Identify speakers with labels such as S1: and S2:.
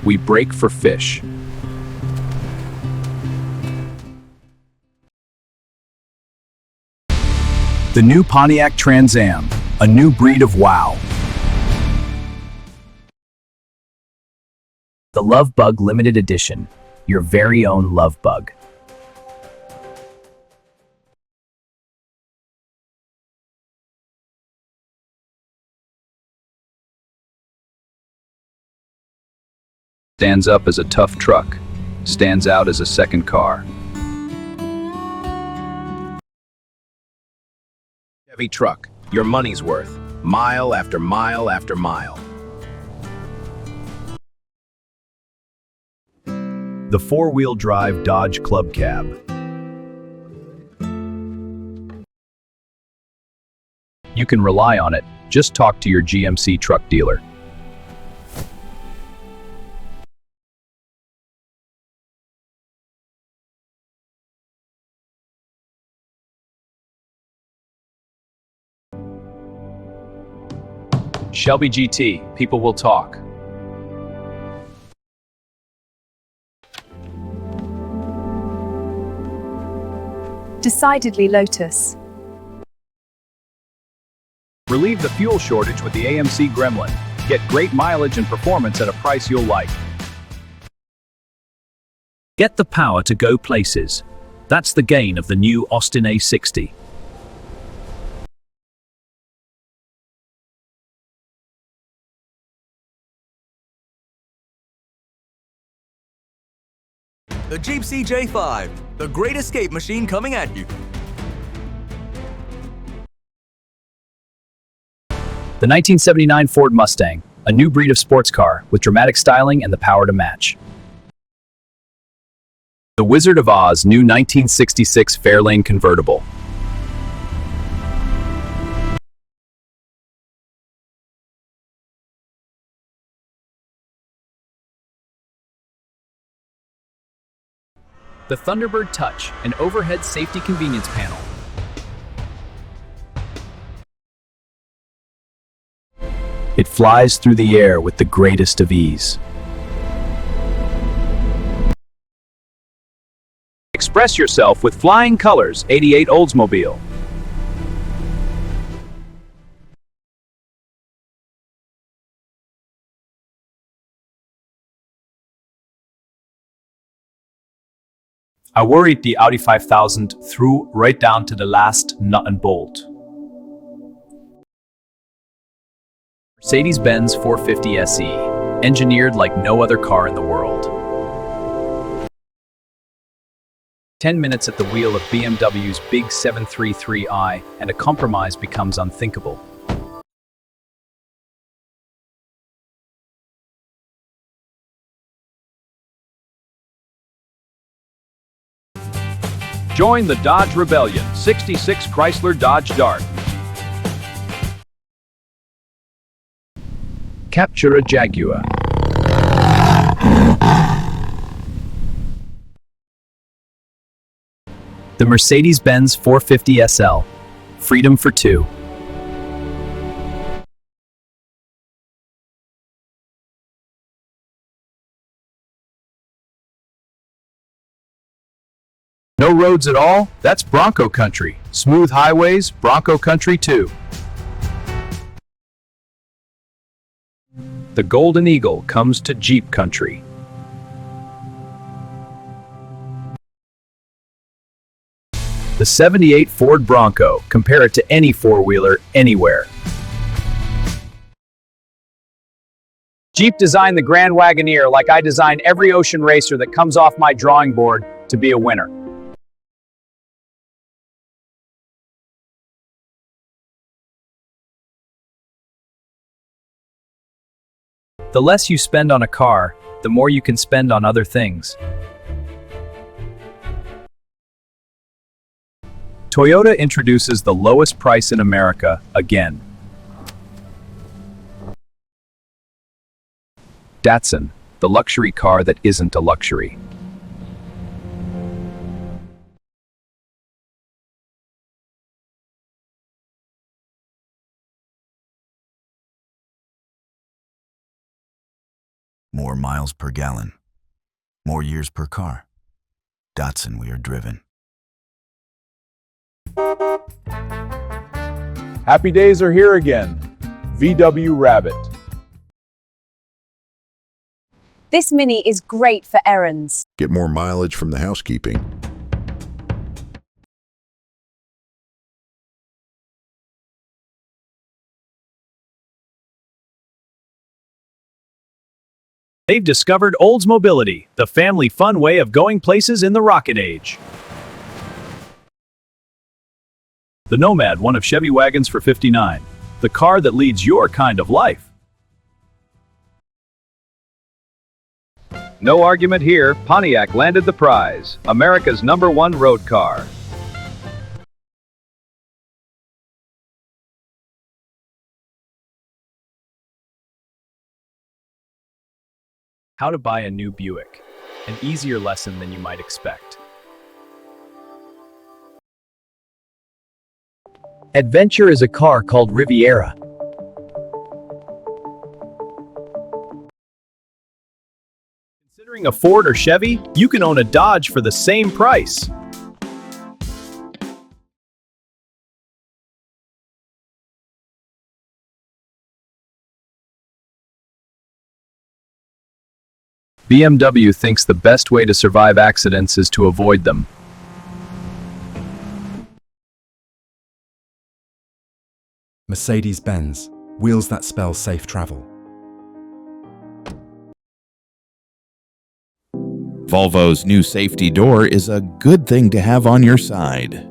S1: We break for fish. The new Pontiac Trans Am, a new breed of wow. The Love Bug Limited Edition, your very own Love Bug. Stands up as a tough truck, stands out as a second car. Chevy truck, your money's worth, mile after mile after mile. The four-wheel drive Dodge Club Cab. You can rely on it. Just talk to your GMC truck dealer. Shelby GT, people will talk.
S2: Decidedly Lotus.
S1: Relieve the fuel shortage with the AMC Gremlin. Get great mileage and performance at a price you'll like.
S3: Get the power to go places. That's the gain of the new Austin A60.
S4: The Jeep CJ5, the great escape machine coming at you.
S1: The 1979 Ford Mustang, a new breed of sports car with dramatic styling and the power to match. The Wizard of Oz new 1966 Fairlane convertible. The Thunderbird Touch, an overhead safety convenience panel. It flies through the air with the greatest of ease. Express yourself with flying colors, 88 Oldsmobile. I worried the Audi 5000 through right down to the last nut and bolt. Mercedes-Benz 450 SE, engineered like no other car in the world. 10 minutes at the wheel of BMW's big 733i, and a compromise becomes unthinkable. Join the Dodge Rebellion, 66 Chrysler Dodge Dart. Capture a Jaguar. The Mercedes-Benz 450 SL, freedom for two. No roads at all? That's Bronco Country. Smooth highways, Bronco Country too. The Golden Eagle comes to Jeep Country. The 78 Ford Bronco, compare it to any four-wheeler anywhere. Jeep designed the Grand Wagoneer like I design every ocean racer that comes off my drawing board to be a winner. The less you spend on a car, the more you can spend on other things. Toyota introduces the lowest price in America again. Datsun, the luxury car that isn't a luxury.
S2: More miles per gallon. More years per car. Datsun we are driven.
S5: Happy days are here again. VW Rabbit.
S6: This Mini is great for errands.
S7: Get more mileage from the housekeeping.
S3: They've discovered Oldsmobility, the family fun way of going places in the rocket age. The Nomad, one of Chevy wagons for $59. The car that leads your kind of life.
S1: No argument here, Pontiac landed the prize. America's #1 road car.
S3: How to buy a new Buick. An easier lesson than you might expect.
S1: Adventure is a car called Riviera.
S3: Considering a Ford or Chevy, you can own a Dodge for the same price. BMW thinks the best way to survive accidents is to avoid them.
S8: Mercedes-Benz, wheels that spell safe travel.
S9: Volvo's new safety door is a good thing to have on your side.